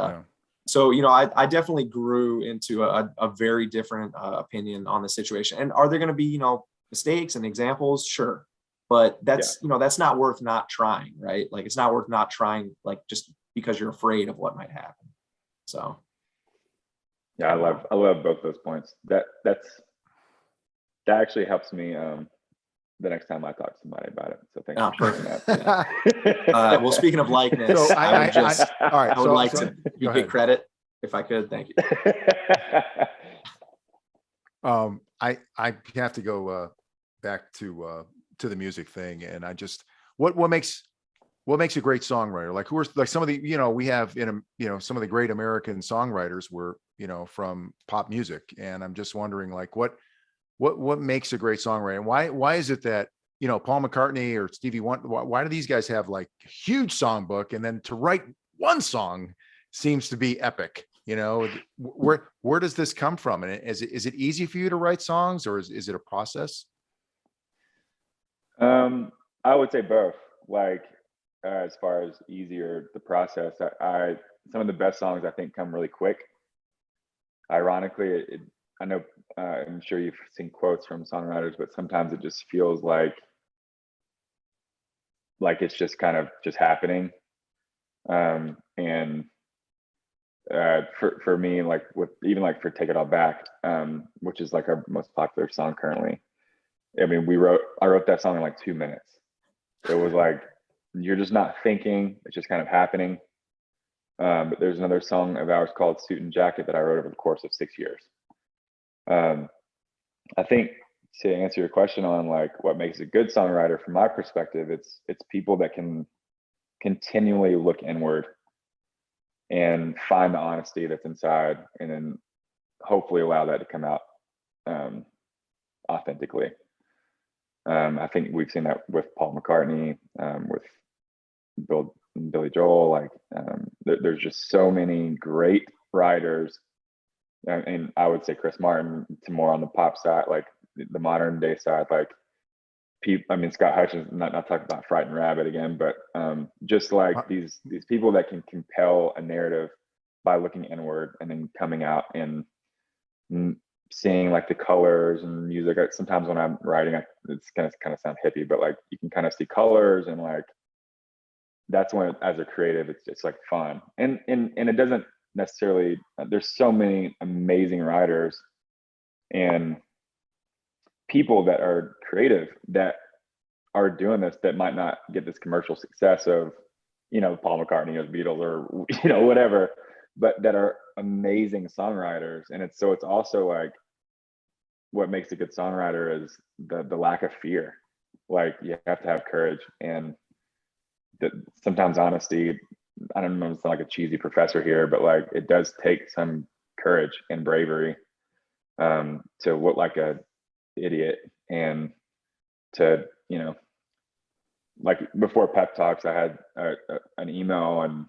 so, I definitely grew into a very different opinion on the situation. And are there going to be, mistakes and examples? Sure. But that's, that's not worth not trying, right? Like it's not worth not trying, like just because you're afraid of what might happen. So. Yeah, I love both those points. That actually helps me the next time I talk to somebody about it. So thanks for sharing that. Yeah. Well, speaking of likeness, So I would like so to get credit if I could. Thank you. I have to go back to the music thing, and I just what makes a great songwriter? Like who are like some of the we have some of the great American songwriters were from pop music, and I'm just wondering like what makes a great songwriter, and why is it that Paul McCartney or Stevie Wonder, why do these guys have like a huge songbook, and then to write one song seems to be epic? Where does this come from? And is it easy for you to write songs, or is it a process? I would say both. Like as far as easier the process, I some of the best songs I think come really quick. Ironically, I know I'm sure you've seen quotes from songwriters, but sometimes it just feels like it's just kind of just happening. And for me, like with even like for Take It All Back, which is like our most popular song currently. I mean, I wrote that song in like 2 minutes. It was like, you're just not thinking, it's just kind of happening. But there's another song of ours called Suit and Jacket that I wrote over the course of 6 years. I think to answer your question on like what makes a good songwriter from my perspective, it's people that can continually look inward and find the honesty that's inside, and then hopefully allow that to come out authentically. I think we've seen that with Paul McCartney, with Billy Joel. Like there's just so many great writers, and I would say Chris Martin to more on the pop side, like the modern day side. Like I mean, Scott Hutchins, not talking about Frightened Rabbit again, but just like these people that can compel a narrative by looking inward and then coming out and seeing like the colors and music. Sometimes when I'm writing, it's kind of sound hippie, but like you can kind of see colors, and like that's when as a creative it's like fun. And it doesn't necessarily, there's so many amazing writers and people that are creative that are doing this that might not get this commercial success of Paul McCartney or the Beatles or whatever, but that are amazing songwriters. And it's also like what makes a good songwriter is the lack of fear. Like you have to have courage, and sometimes honesty. I don't know, it's not like a cheesy professor here, but like it does take some courage and bravery to look like a idiot, and to like before pep talks, I had an email and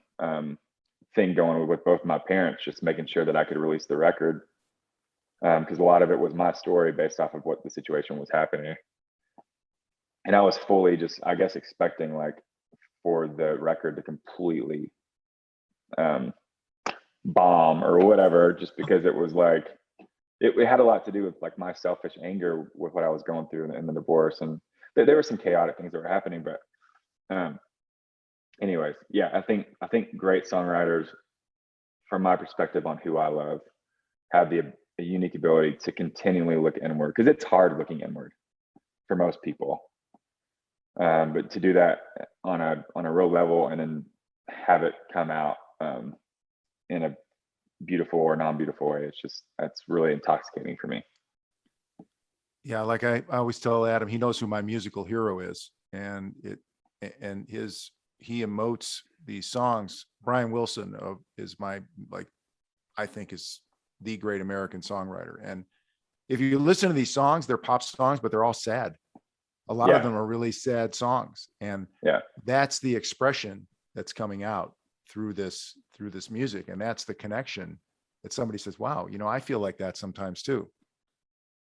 thing going with both my parents, just making sure that I could release the record, because a lot of it was my story based off of what the situation was happening, and I was fully just, I guess, expecting like for the record to completely bomb or whatever, just because it was like it had a lot to do with like my selfish anger with what I was going through in the divorce, and there were some chaotic things that were happening. But anyways, yeah, I think great songwriters, from my perspective on who I love, have a unique ability to continually look inward, because it's hard looking inward for most people. But to do that on a real level, and then have it come out in a beautiful or non-beautiful way. That's really intoxicating for me. Yeah, like I always tell Adam, he knows who my musical hero is, and he emotes these songs. Brian Wilson is my, like, I think is the great American songwriter. And if you listen to these songs, they're pop songs, but they're all sad. A lot of them are really sad songs, and that's the expression that's coming out through this music, and that's the connection that somebody says, "Wow, I feel like that sometimes too."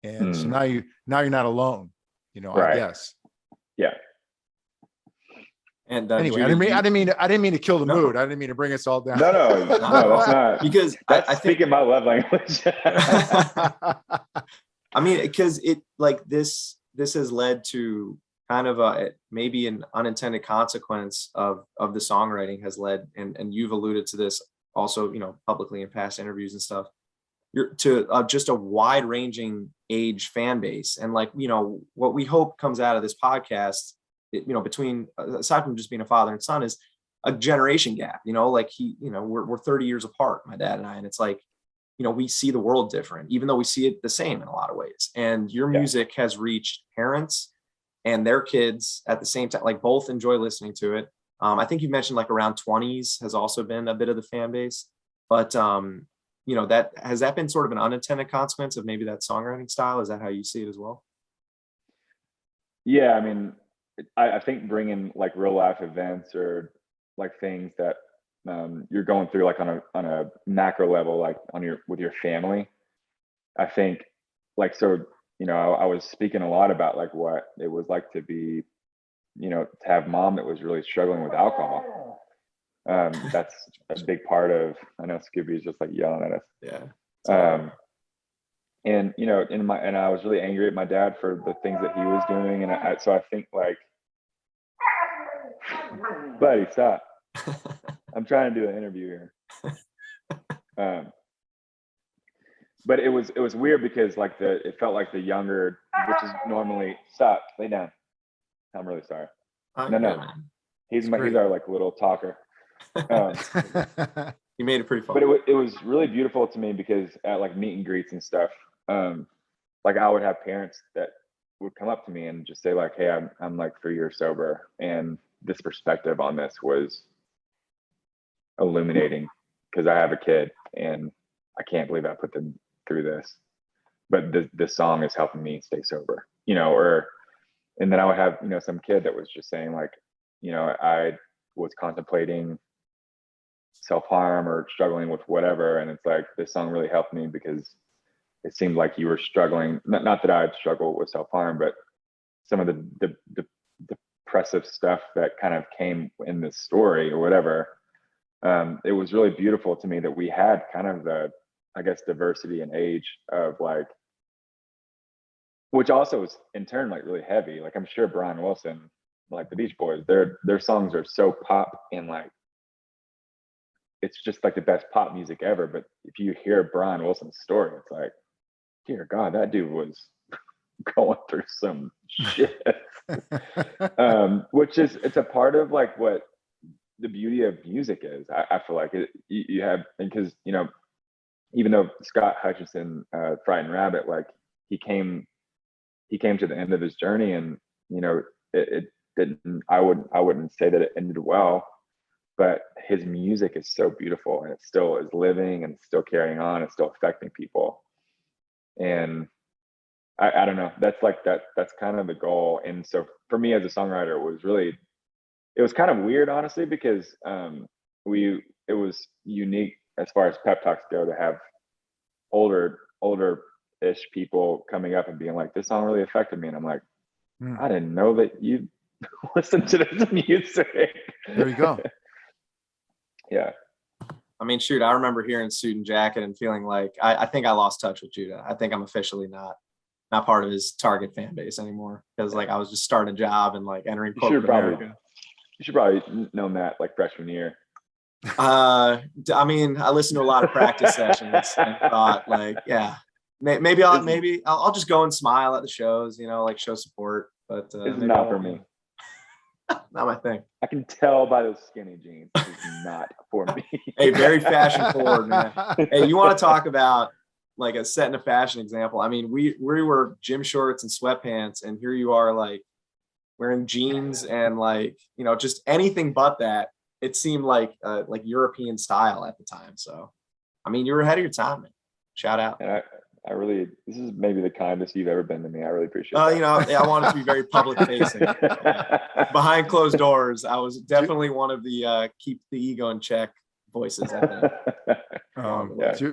And so now you're not alone, I guess. Yeah. And anyway, Judah, I didn't mean to kill the mood. I didn't mean to bring us all down. No, that's not, because that's I think speaking my love language. I mean, because it, like, this has led to kind of maybe an unintended consequence of the songwriting has led, and you've alluded to this also, publicly in past interviews and stuff, to just a wide ranging age fan base. And like, what we hope comes out of this podcast, between, aside from just being a father and son, is a generation gap, like we're 30 years apart, my dad and I, and it's like, we see the world different, even though we see it the same in a lot of ways. And your music has reached parents and their kids at the same time, like both enjoy listening to it. I think you mentioned like around 20s has also been a bit of the fan base, but has that been sort of an unintended consequence of maybe that songwriting style? Is that how you see it as well? Yeah, I mean, I think bringing like real life events or like things that you're going through, like on a macro level, like with your family, I think, like, so, I was speaking a lot about like what it was like to be, to have mom that was really struggling with alcohol. That's a big part of, I know Scooby is just like yelling at us. Yeah. And, and I was really angry at my dad for the things that he was doing. And so I think, like, buddy, stop. I'm trying to do an interview here. But it was weird because like it felt like the younger, which is normally, stop, lay down. I'm really sorry. No. He's our like little talker. You made it pretty fun. But it was really beautiful to me because at like meet and greets and stuff, like I would have parents that would come up to me and just say like, "Hey, I'm like 3 years sober," and this perspective on this was illuminating because I have a kid and I can't believe I put them through this, but this song is helping me stay sober, and then I would have, some kid that was just saying like, I was contemplating self-harm or struggling with whatever, and it's like, this song really helped me because it seemed like you were struggling, not that I'd struggle with self-harm, but some of the depressive stuff that kind of came in this story or whatever. It was really beautiful to me that we had kind of the, I guess, diversity and age of like, which also is in turn like really heavy. Like I'm sure Brian Wilson, like the Beach Boys, their songs are so pop and like, it's just like the best pop music ever. But if you hear Brian Wilson's story, it's like, dear God, that dude was going through some shit. Which is, it's a part of like what the beauty of music is. I feel like you have, because, even though Scott Hutchison, Frightened Rabbit, like he came to the end of his journey, and it didn't. I wouldn't say that it ended well, but his music is so beautiful, and it still is living, and it's still carrying on. It's still affecting people, and I don't know. That's like that's kind of the goal. And so for me as a songwriter, it was kind of weird, honestly, because it was unique as far as pep talks go to have older-ish people coming up and being like, this song really affected me. And I'm like, I didn't know that you listened to this music. There you go. Yeah. I mean, shoot, I remember hearing Student Jacket and feeling like I think I lost touch with Judah. I think I'm officially not part of his target fan base anymore, because like I was just starting a job and like entering corporate America. You should probably know that like freshman year. I mean, I listened to a lot of practice sessions and thought like, yeah, maybe I'll just go and smile at the shows, like show support. But it's not for me. Not my thing. I can tell by those skinny jeans. This is not for me. Hey, very fashion forward, man. Hey, you want to talk about like a setting a fashion example? I mean, we were gym shorts and sweatpants, and here you are like wearing jeans and like, you know, just anything but that. It seemed like European style at the time. So, I mean, you were ahead of your time, man. Shout out. And I really, this is maybe the kindest you've ever been to me. I really appreciate it. You know, I wanted to be very public facing. Behind closed doors, I was definitely one of the keep the ego in check voices, I think. Yeah.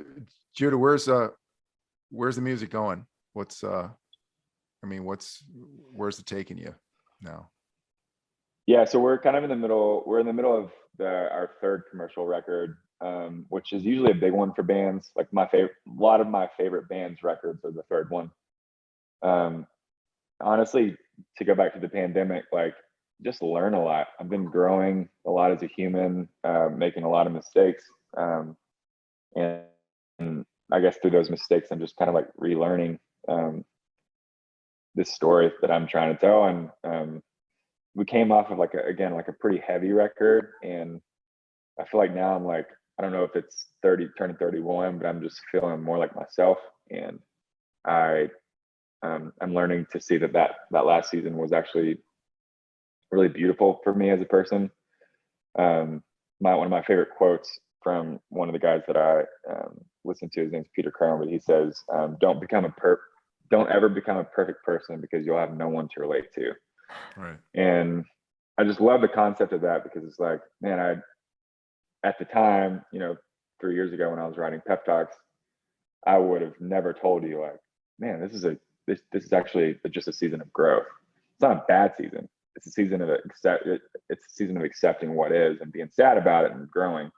Judah, where's the music going? Where's it taking you now? Yeah, so we're kind of in the middle. We're in the middle of our third commercial record, which is usually a big one for bands. Like a lot of my favorite bands' records are the third one. Honestly, to go back to the pandemic, like just learn a lot. I've been growing a lot as a human, making a lot of mistakes, and I guess through those mistakes, I'm just kind of like relearning this story that I'm trying to tell. And we came off of like a pretty heavy record, and I feel like now I'm like, I don't know if it's 30 turning 31, but I'm just feeling more like myself. And I'm learning to see that last season was actually really beautiful for me as a person. One of my favorite quotes from one of the guys that I listen to, his name's Peter Crone, but he says, don't ever become a perfect person because you'll have no one to relate to. Right. And I just love the concept of that, because it's like, man, at the time, 3 years ago when I was writing pep talks, I would have never told you like, man, this is actually just a season of growth. It's not a bad season. It's a season of accepting what is and being sad about it and growing.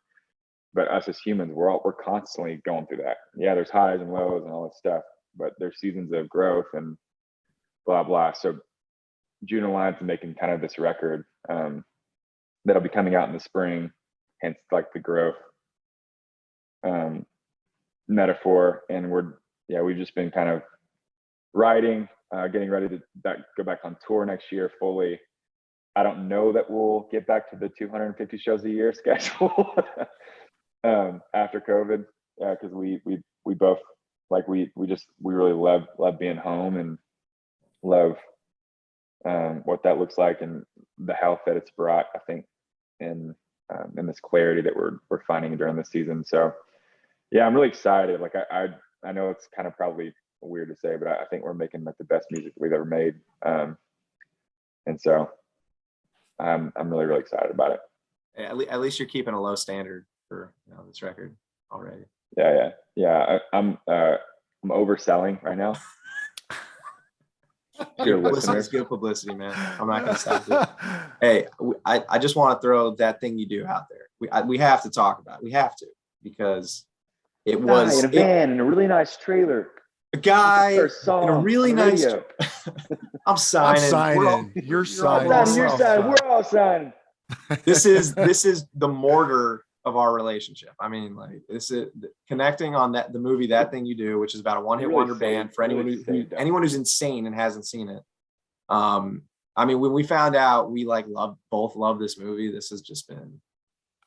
But us as humans, we're constantly going through that. Yeah, there's highs and lows and all this stuff, but there's seasons of growth and blah blah. So Judah Alliance is making kind of this record that'll be coming out in the spring, hence like the growth metaphor. And we've just been kind of writing, getting ready to go back on tour next year fully. I don't know that we'll get back to the 250 shows a year schedule after COVID, because we both like we really love being home and love what that looks like and the health that it's brought, I think, in this clarity that we're finding during the season. So yeah, I'm really excited. Like I know it's kind of probably weird to say, but I think we're making like the best music we've ever made. And so I'm really, really excited about it. At least you're keeping a low standard for this record already. Yeah. I'm overselling right now. Dear listeners, It's good publicity, man. I'm not gonna stop it. Hey, I just want to throw that thing you do out there. We have to talk about it. We have to, because it was in a van in a really nice trailer. A guy in a really nice. I'm signing. You're signing. We're all signing. This is the mortar of our relationship. I mean, like, this is connecting on the movie That Thing You Do, which is about a one-hit wonder band for anyone who's insane and hasn't seen it. I mean, when we found out we both love this movie, this has just been.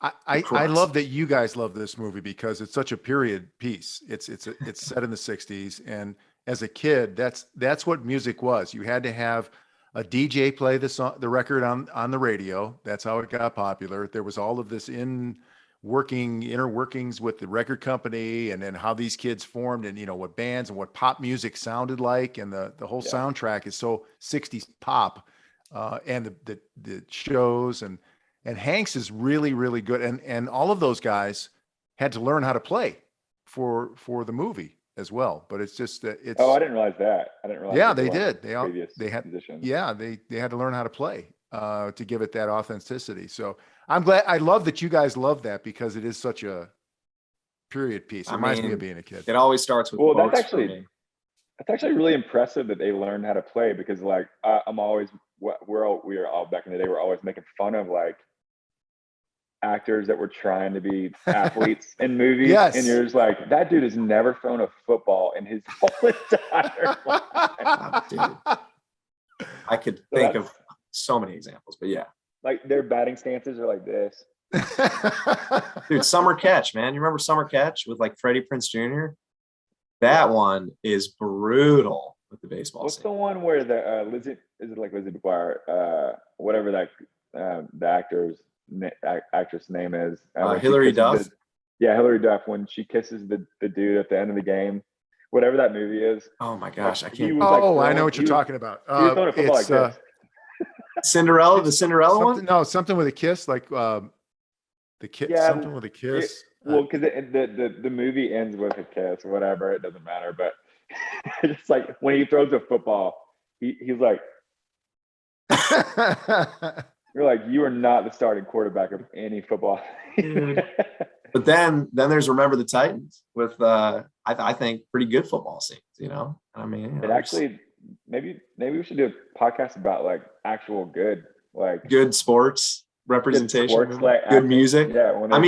I love that you guys love this movie because it's such a period piece. It's set in the 60s, and as a kid, that's what music was. You had to have a DJ play the record on the radio. That's how it got popular. There was all of this inner workings with the record company, and then how these kids formed, and what bands and what pop music sounded like, and the whole soundtrack is so 60s pop, and the shows and Hanks is really, really good. And all of those guys had to learn how to play for the movie as well. But it's just that it's. Oh, I didn't realize that. Yeah, they did. They had musicians. Yeah, they had to learn how to play to give it that authenticity. So I'm glad. I love that you guys love that, because it is such a period piece. It reminds me of being a kid. It always starts with. Well, that's actually really impressive that they learned how to play, because like I'm always we were all back in the day. We're always making fun of like actors that were trying to be athletes in movies. Yes. And you're just like, that dude has never thrown a football in his whole entire life. Dude. I could think of so many examples, but yeah. like their batting stances are like this. Dude, Summer Catch, man. You remember Summer Catch with like Freddie Prinze Jr.? That one is brutal with the baseball. What's scene. the one where the Lizzie, is it like Lizzie McGuire? Whatever that the actress name is. Hillary Duff. Hillary Duff, when she kisses the dude at the end of the game, whatever that movie is. Oh my gosh, like, I can't. I know what you're talking about. He was throwing a football like this. Cinderella, the Cinderella one? No, something with a kiss, like the kiss, something with a kiss. Because the movie ends with a kiss, whatever. It doesn't matter, but it's like when he throws a football, he's like, you're like, you are not the starting quarterback of any football. But then there's Remember the Titans with I think pretty good football scenes. I mean, it actually maybe we should do a podcast about like actual good sports representation, sports, like good music. Yeah, I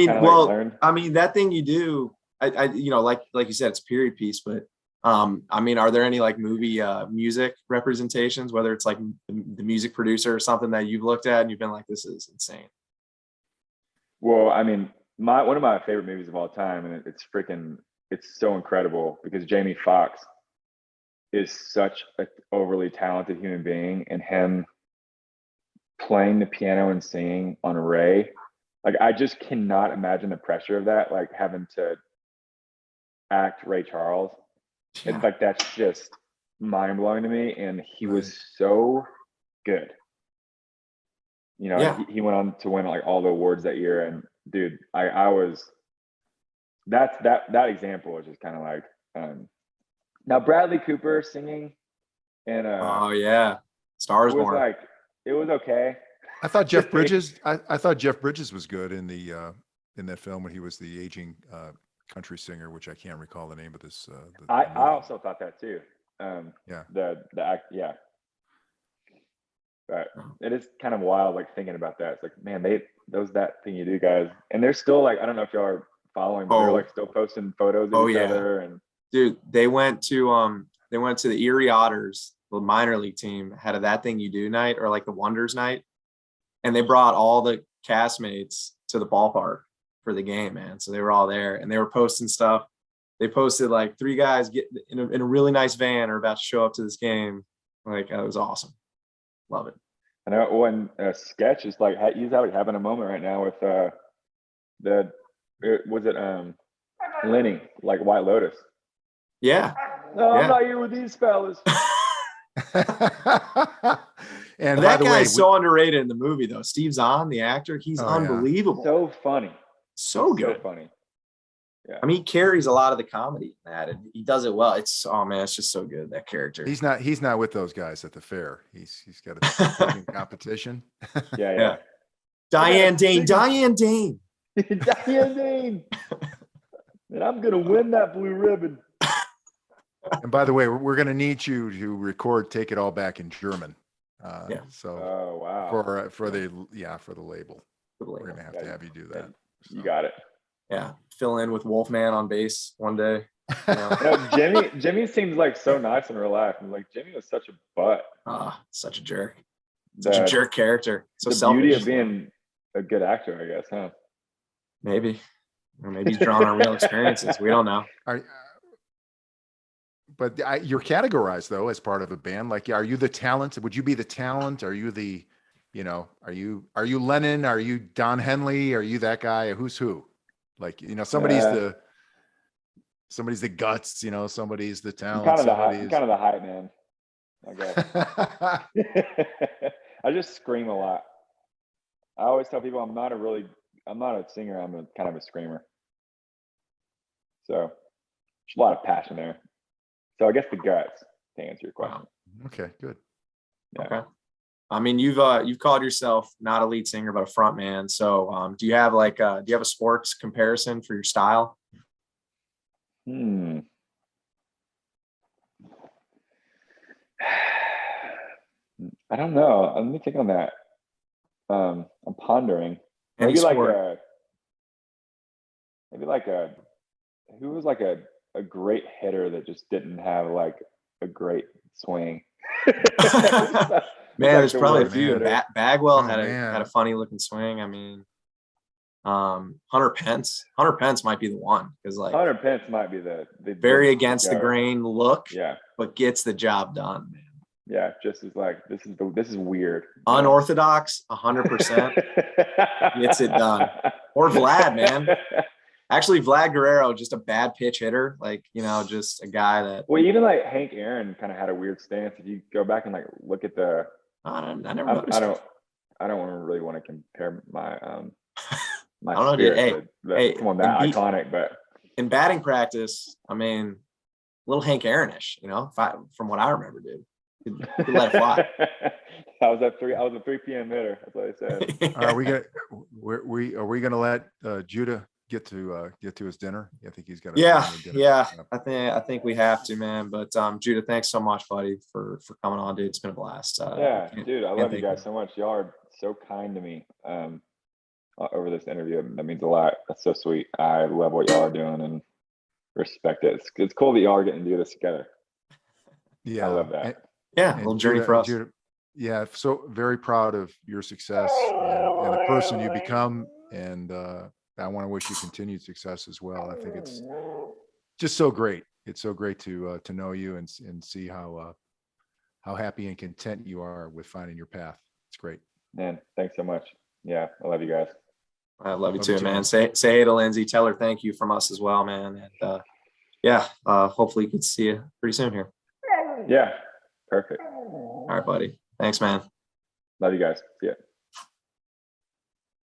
mean, that thing you do, I like you said, it's a period piece, but I mean, are there any like movie music representations, whether it's like the music producer or something that you've looked at and you've been like, this is insane? Well, I mean, one of my favorite movies of all time, and it's so incredible because Jamie Foxx is such an overly talented human being, and him playing the piano and singing on Ray, like I just cannot imagine the pressure of that, like having to act Ray Charles. Yeah. It's like that's just mind blowing to me, and he was so good. He went on to win like all the awards that year, and dude, I was that example is just kind of like now Bradley Cooper singing and Stars was Born. like it was okay. I thought Jeff Bridges I thought Jeff Bridges was good in that film when he was the aging country singer, which I can't recall the name of this. I also thought that too. Yeah. The act, yeah. But it is kind of wild, like thinking about that. It's like, man, that thing you do, guys, and they're still like, I don't know if y'all are following, but they're like still posting photos of each other. And dude, they went to the Erie Otters, the minor league team, had a That Thing You Do night, or like the Wonders night, and they brought all the castmates to the ballpark for the game, man. So they were all there, and they were posting stuff. They posted like 3 guys get in a really nice van are about to show up to this game. Like, it was awesome. Love it. I know one sketch is like he's having a moment right now with Lenny, like White Lotus. Yeah. No, I'm not here with these fellas. And that guy's so underrated in the movie, though. Steve Zahn, the actor, he's unbelievable. So funny. So good. So funny. Yeah. I mean, he carries a lot of the comedy in that, and he does it well. It's just so good, that character. He's not with those guys at the fair. He's got a competition. Yeah. Diane Dane. Diane Dane. And I'm gonna win that blue ribbon. And by the way, we're going to need you to record "Take It All Back" in German. So, oh wow, for the label, we're going to have you do that. So. You got it. Yeah, fill in with Wolfman on bass one day. Jimmy seems like so nice in real life. I'm like, Jimmy was such a butt. Such a jerk. Such a jerk character. So the selfish. Beauty of being a good actor, I guess, huh? Maybe. Or maybe he's drawing on real experiences. We don't know. But you're categorized though as part of a band. Like, are you the talent? Would you be the talent? Are you the, are you Lennon? Are you Don Henley? Are you that guy? Who's who? Like, somebody's the guts, somebody's the talent. I'm kind of the hype man, I guess. I just scream a lot. I always tell people I'm not a singer. I'm kind of a screamer. So there's a lot of passion there. So I guess the guts, to answer your question. Wow. Okay, good. Yeah. Okay. I mean, you've called yourself not a lead singer, but a front man. So do you have a sports comparison for your style? I don't know. Let me think on that. I'm pondering. Maybe like who was like a great hitter that just didn't have like a great swing. Man, there's the probably a worst few. hitter. Bagwell Oh, had man. a funny looking swing. I mean, Hunter Pence might be the one because like Hunter Pence might be the very against the go. grain look, Yeah, but gets the job done, man. yeah. Just as like this is weird. Unorthodox, 100% gets it done. Or Vlad, man. Actually, Vlad Guerrero, just a bad pitch hitter. Like, you know, just a guy that. Well, even like Hank Aaron kind of had a weird stance. If you go back and like look at the, I never noticed. I don't really want to compare my my I don't know, dude. spirit to someone that iconic, but in batting practice, I mean, little Hank Aaron-ish, you know, from what I remember, dude. Could let it fly. I was a 3 p.m. hitter. That's what I said. Are we gonna let Judah get to his dinner? I think he's got. Yeah. I think we have to, man. But Judah, thanks so much, buddy, for coming on, dude. It's been a blast. Dude, I love you guys so much. Y'all are so kind to me over this interview. That means a lot. That's so sweet. I love what y'all are doing and respect it. It's cool that y'all are getting to do this together. Yeah, I love that. A little journey for us. Judah, yeah, so very proud of your success and the person you become, and I want to wish you continued success as well. I think it's just so great. It's so great to know you and see how happy and content you are with finding your path. It's great. Man, thanks so much. Yeah, I love you guys. I love you too, man. Say hey to Lindsay. Tell her thank you from us as well, man. And hopefully we can see you pretty soon here. Yeah, perfect. All right, buddy. Thanks, man. Love you guys. See ya.